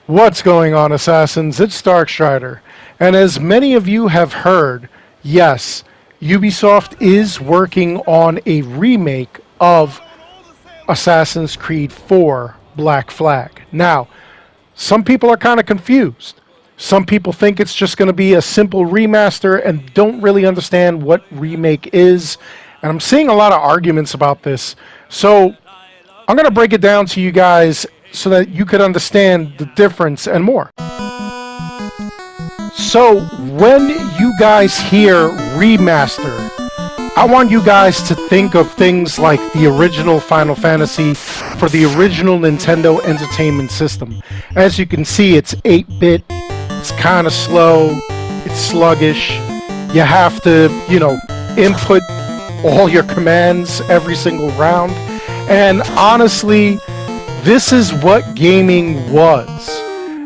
What's going on, Assassins? It's Darkstrider. And as many of you have heard, yes, Ubisoft is working on a remake of Assassin's Creed 4 Black Flag. Now, some people are kind of confused. Some people think it's just going to be a simple remaster and don't really understand what remake is. And I'm seeing a lot of arguments about this. So I'm going to break it down to you guys so that you could understand the difference and more. So when you guys hear remaster, I want you guys to think of things like the original Final Fantasy for the original Nintendo Entertainment System. As you can see, it's 8-bit, it's kind of slow, it's sluggish. You have to, input all your commands every single round. And honestly, this is what gaming was.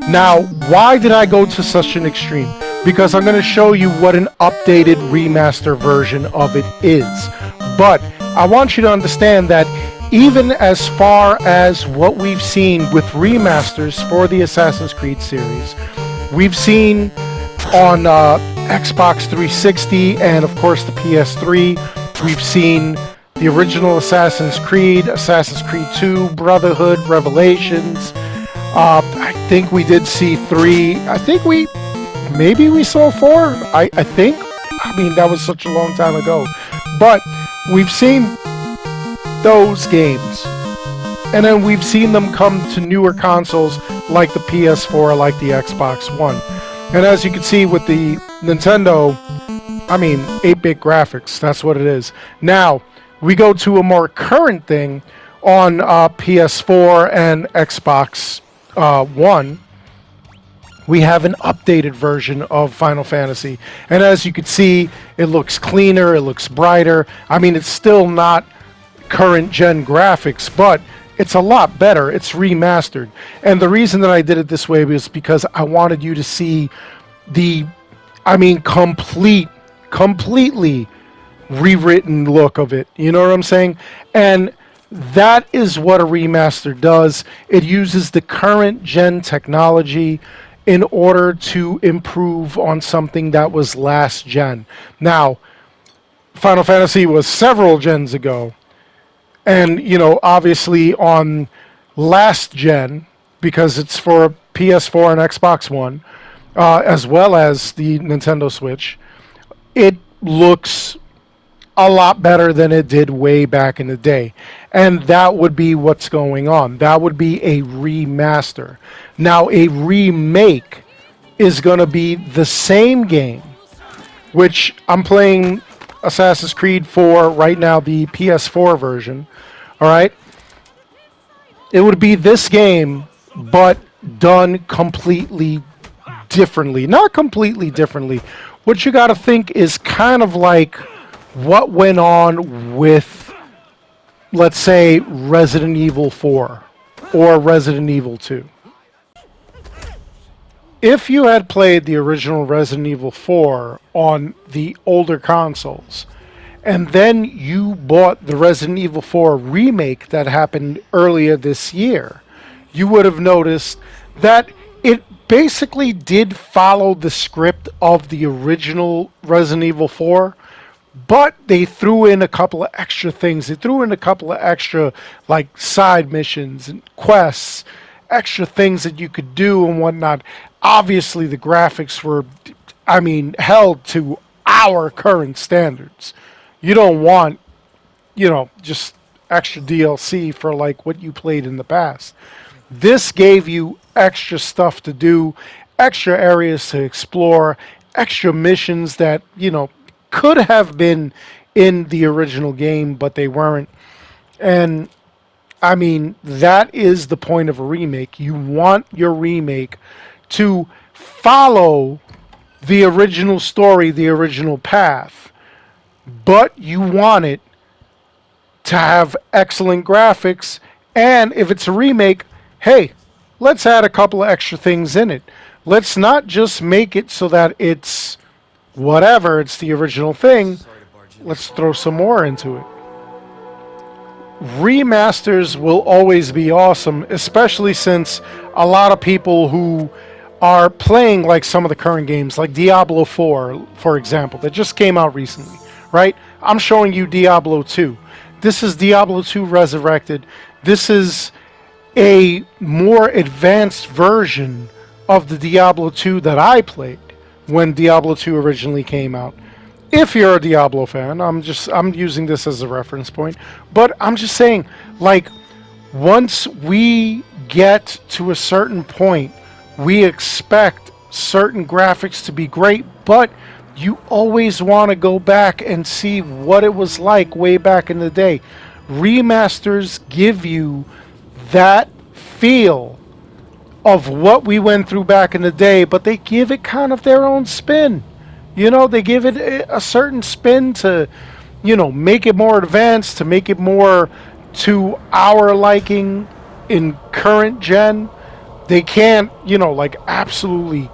Now, why did I go to such an extreme? Because I'm going to show you what an updated remaster version of it is. But I want you to understand that even as far as what we've seen with remasters for the Assassin's Creed series, we've seen on Xbox 360 and of course the PS3, we've seen the original Assassin's Creed 2, Brotherhood, Revelations. I think we did see 3. I think maybe we saw 4. I think. I mean, that was such a long time ago. But we've seen those games. And then we've seen them come to newer consoles like the PS4, like the Xbox One. And as you can see with the Nintendo, 8-bit graphics. That's what it is. Now, we go to a more current thing on PS4 and Xbox One. We have an updated version of Final Fantasy. And as you can see, it looks cleaner, it looks brighter. It's still not current gen graphics, but it's a lot better. It's remastered. And the reason that I did it this way was because I wanted you to see the, completely rewritten look of it. You know what I'm saying? And that is what a remaster does. It uses the current gen technology in order to improve on something that was last gen. Now, Final Fantasy was several gens ago. And, obviously on last gen, because it's for PS4 and Xbox One, as well as the Nintendo Switch, it looks a lot better than it did way back in the day. And that would be what's going on. That would be a remaster. Now, a remake is going to be the same game, which I'm playing Assassin's Creed 4 right now, the PS4 version. All right? It would be this game, but done completely differently. Not completely differently. What you got to think is kind of like what went on with, let's say, Resident Evil 4 or Resident Evil 2. If you had played the original Resident Evil 4 on the older consoles, and then you bought the Resident Evil 4 remake that happened earlier this year, you would have noticed that it basically did follow the script of the original Resident Evil 4, but they threw in a couple of extra things. They threw in a couple of extra, like, side missions and quests, extra things that you could do and whatnot. Obviously, the graphics were, held to our current standards. You don't want, just extra DLC for, like, what you played in the past. This gave you extra stuff to do, extra areas to explore, extra missions that, could have been in the original game, but they weren't. And that is the point of a remake. You want your remake to follow the original story, the original path, but you want it to have excellent graphics. And if it's a remake, hey, let's add a couple of extra things in it. Let's not just make it so that it's whatever, it's the original thing. Let's throw some more into it. remasters will always be awesome, especially since a lot of people who are playing like some of the current games, like Diablo 4, for example, that just came out recently, right? I'm showing you Diablo 2. This is Diablo 2 Resurrected. This is a more advanced version of the Diablo 2 that I played when Diablo 2 originally came out. If you're a Diablo fan, I'm using this as a reference point, but I'm just saying, like, once we get to a certain point, we expect certain graphics to be great, but you always want to go back and see what it was like way back in the day. Remasters give you that feel of what we went through back in the day, but they give it kind of their own spin. You know, they give it a certain spin to, you know, make it more advanced, to make it more to our liking in current gen. They can't, you know, like absolutely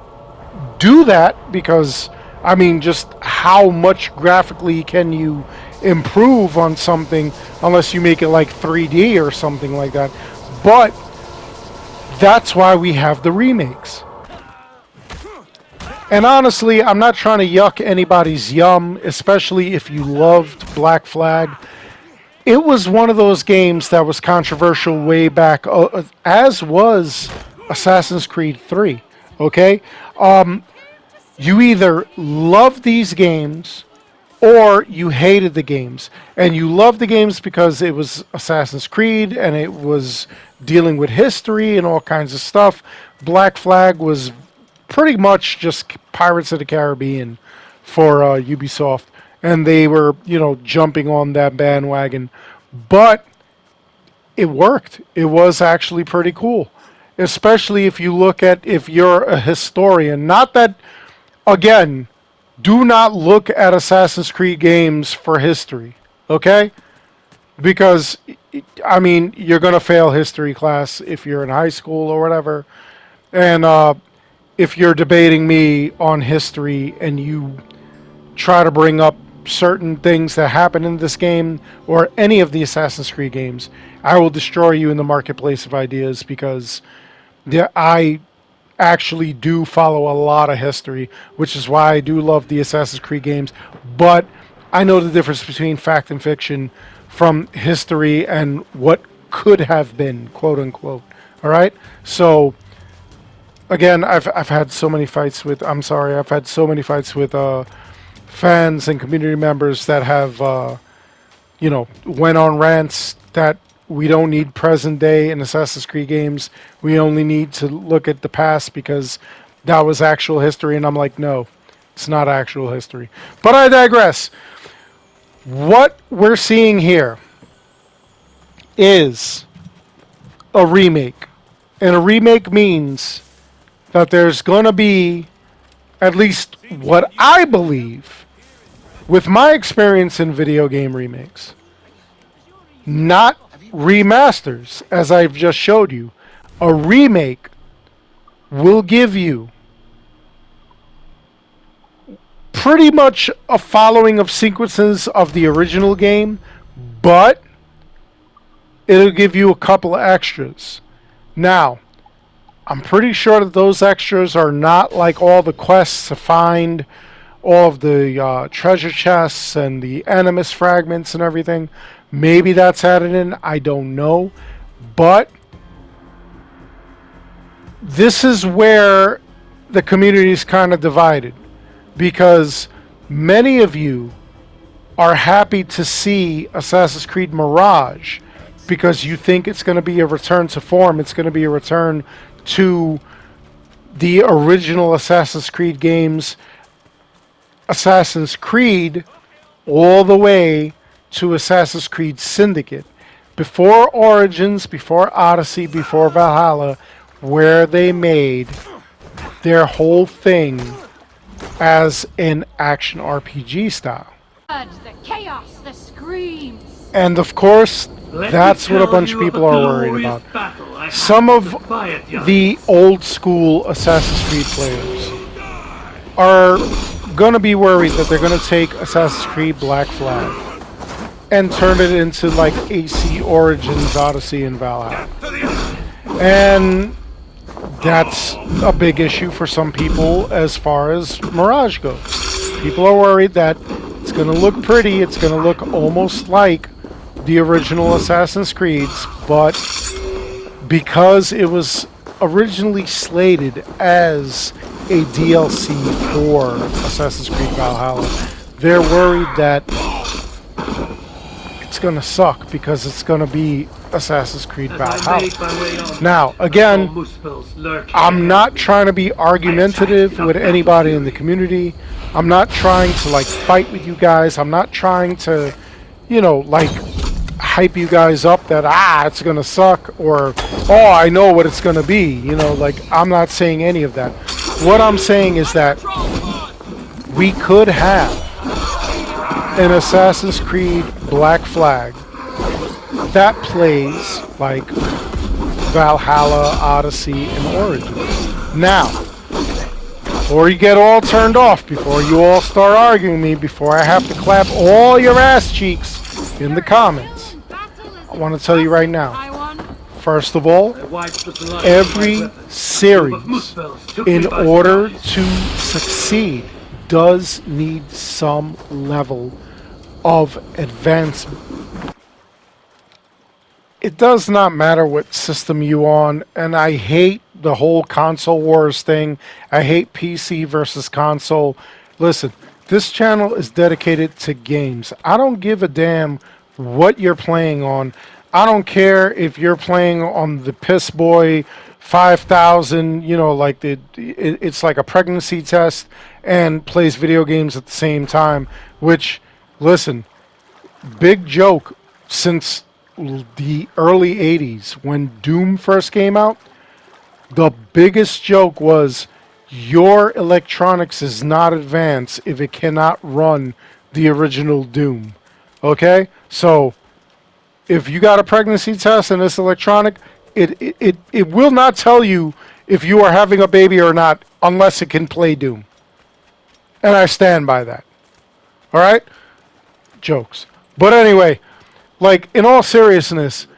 do that because, I mean, just how much graphically can you improve on something unless you make it like 3D or something like that. But that's why we have the remakes. And honestly, I'm not trying to yuck anybody's yum, especially if you loved Black Flag. It was one of those games that was controversial way back, as was Assassin's Creed 3. Okay? You either love these games or you hated the games. And you loved the games because it was Assassin's Creed and it was dealing with history and all kinds of stuff. Black Flag was pretty much just Pirates of the Caribbean for UbiSoft, and they were, you know, jumping on that bandwagon. But it worked. It was actually pretty cool, especially if you look at, if you're a historian. Not that, again, do not look at Assassin's Creed games for history, okay? Because, I mean, you're going to fail history class if you're in high school or whatever. And if you're debating me on history and you try to bring up certain things that happen in this game or any of the Assassin's Creed games, I will destroy you in the marketplace of ideas because I actually do follow a lot of history, which is why I do love the Assassin's Creed games. But I know the difference between fact and fiction from history and what could have been, quote unquote. All right? So again, I've had so many fights with, I've had so many fights with fans and community members that have, you know, went on rants that we don't need present day in Assassin's Creed games. We only need to look at the past because that was actual history. And I'm like, no, it's not actual history. But I digress. What we're seeing here is a remake. And a remake means that there's going to be, at least what I believe, with my experience in video game remakes, not remasters, as I've just showed you. A remake will give you pretty much a following of sequences of the original game, but it'll give you a couple of extras. Now, I'm pretty sure that those extras are not like all the quests to find all of the treasure chests and the animus fragments and everything. Maybe that's added in. I don't know. But this is where the community is kind of divided. Because many of you are happy to see Assassin's Creed Mirage because you think it's going to be a return to form. It's going to be a return to the original Assassin's Creed games, Assassin's Creed all the way to Assassin's Creed Syndicate. Before Origins, before Odyssey, before Valhalla, where they made their whole thing as an action RPG style. The chaos, the screams. And of course, that's what a bunch of people are worried about. Some of the old school Assassin's Creed players are going to be worried that they're going to take Assassin's Creed Black Flag and turn it into like AC Origins, Odyssey, and Valhalla. And that's a big issue for some people as far as Mirage goes. People are worried that it's going to look pretty, it's going to look almost like the original Assassin's Creeds, but because it was originally slated as a DLC for Assassin's Creed Valhalla, they're worried that it's going to suck because it's going to be Assassin's Creed Valhalla. Now, again, I'm not trying to be argumentative with anybody in the community. I'm not trying to like fight with you guys. I'm not trying to, you know, like hype you guys up that it's gonna suck, or I know what it's gonna be, you know, like I'm not saying any of that. What I'm saying is that we could have an Assassin's Creed Black Flag that plays like Valhalla, Odyssey, and Origins. Now, before you get all turned off, before you all start arguing me, before I have to clap all your ass cheeks in the comments, I want to tell you right now, first of all, every series, in order to succeed, does need some level of advancement. It does not matter what system you on, and I hate the whole console wars thing. I hate PC versus console. Listen, this channel is dedicated to games. I don't give a damn what you're playing on. I don't care if you're playing on the Piss Boy 5000, you know, like it's like a pregnancy test and plays video games at the same time, which, listen, big joke since the early 80s when Doom first came out. The biggest joke was your electronics is not advanced if it cannot run the original Doom. Okay? So if you got a pregnancy test and it's electronic, it will not tell you if you are having a baby or not unless it can play Doom. And I stand by that. All right? Jokes. But anyway, like, in all seriousness,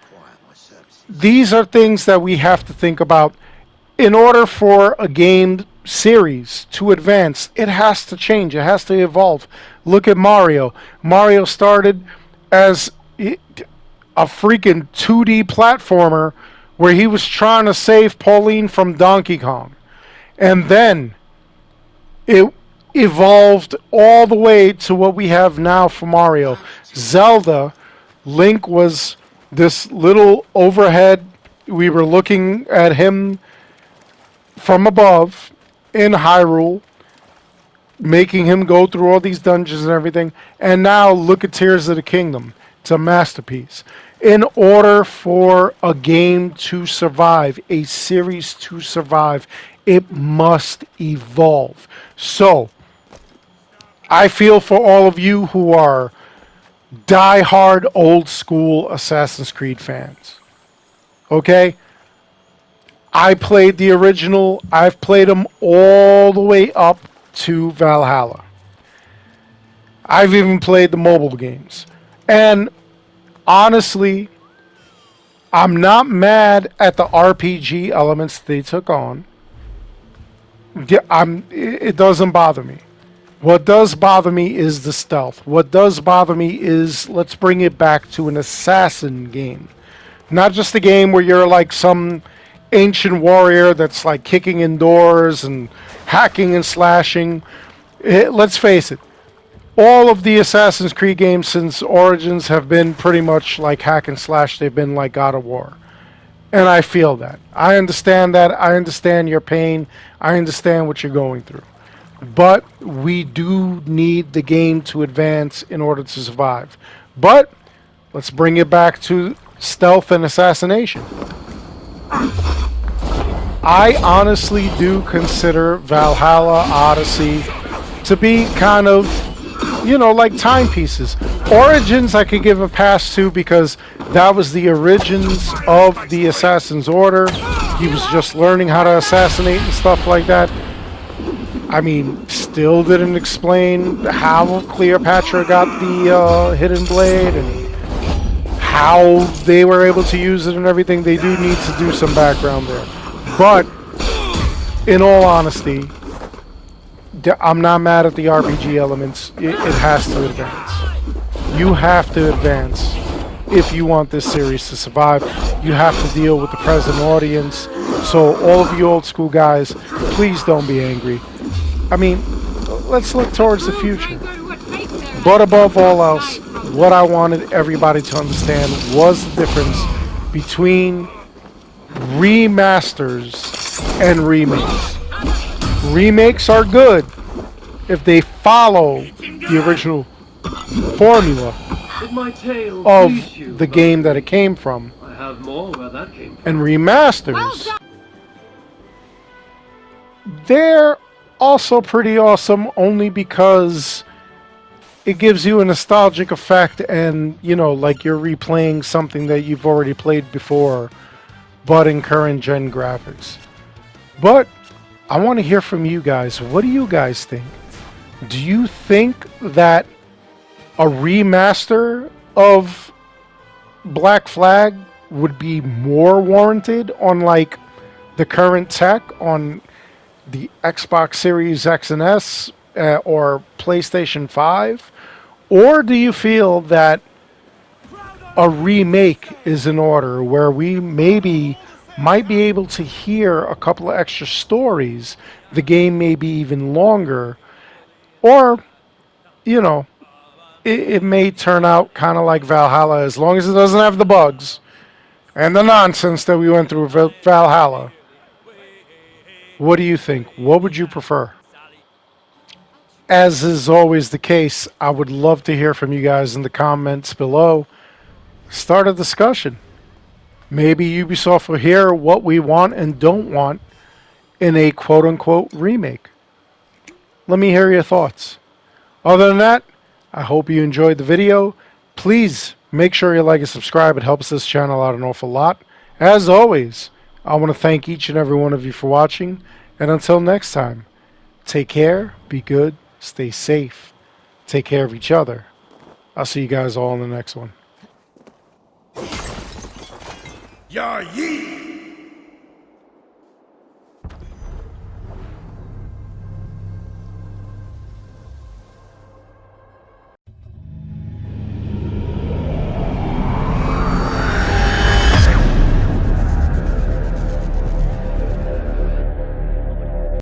these are things that we have to think about. In order for a game series to advance, it has to change. It has to evolve. Look at Mario. Mario started as a freaking 2D platformer where he was trying to save Pauline from Donkey Kong. And then it evolved all the way to what we have now for Mario. Zelda, Link was this little overhead. We were looking at him from above in Hyrule, making him go through all these dungeons and everything. And now look at Tears of the Kingdom. It's a masterpiece. In order for a game to survive, a series to survive, it must evolve. So, I feel for all of you who are die-hard old-school Assassin's Creed fans. Okay? I played the original. I've played them all the way up to Valhalla. I've even played the mobile games. And honestly, I'm not mad at the RPG elements they took on. It doesn't bother me. What does bother me is the stealth. What does bother me is, let's bring it back to an assassin game. Not just a game where you're like some ancient warrior that's like kicking in doors and hacking and slashing. Let's face it. All of the Assassin's Creed games since Origins have been pretty much like hack and slash. They've been like God of War. And I feel that. I understand that. I understand your pain. I understand what you're going through. But we do need the game to advance in order to survive. But let's bring it back to stealth and assassination. I honestly do consider Valhalla, Odyssey to be kind of, you know, like timepieces. Origins I could give a pass to because that was the origins of the Assassin's Order. He was just learning how to assassinate and stuff like that. I mean, still didn't explain how Cleopatra got the hidden blade and how they were able to use it and everything. They do need to do some background there. But in all honesty, I'm not mad at the RPG elements. It has to advance. You have to advance if you want this series to survive. You have to deal with the present audience. So all of you old school guys, please don't be angry. I mean, let's look towards the future. But above all else, what I wanted everybody to understand was the difference between remasters and remakes. Remakes are good if they follow the original formula of the game that it came from. I have more where that came from. And remasters, they're also pretty awesome only because it gives you a nostalgic effect and, you know, like you're replaying something that you've already played before, but in current gen graphics. But I want to hear from you guys. What do you guys think? Do you think that a remaster of Black Flag would be more warranted on like the current tech on the Xbox Series X and S or PlayStation 5? Or do you feel that a remake is in order where we maybe might be able to hear a couple of extra stories, the game may be even longer, or, you know, it may turn out kind of like Valhalla as long as it doesn't have the bugs and the nonsense that we went through with Valhalla. What do you think? What would you prefer? As is always the case, I would love to hear from you guys in the comments below. Start a discussion. Maybe Ubisoft will hear what we want and don't want in a quote-unquote remake. Let me hear your thoughts. Other than that, I hope you enjoyed the video. Please make sure you like and subscribe. It helps this channel out an awful lot. As always, I want to thank each and every one of you for watching. And until next time, take care, be good, stay safe, take care of each other. I'll see you guys all in the next one. Yar yee!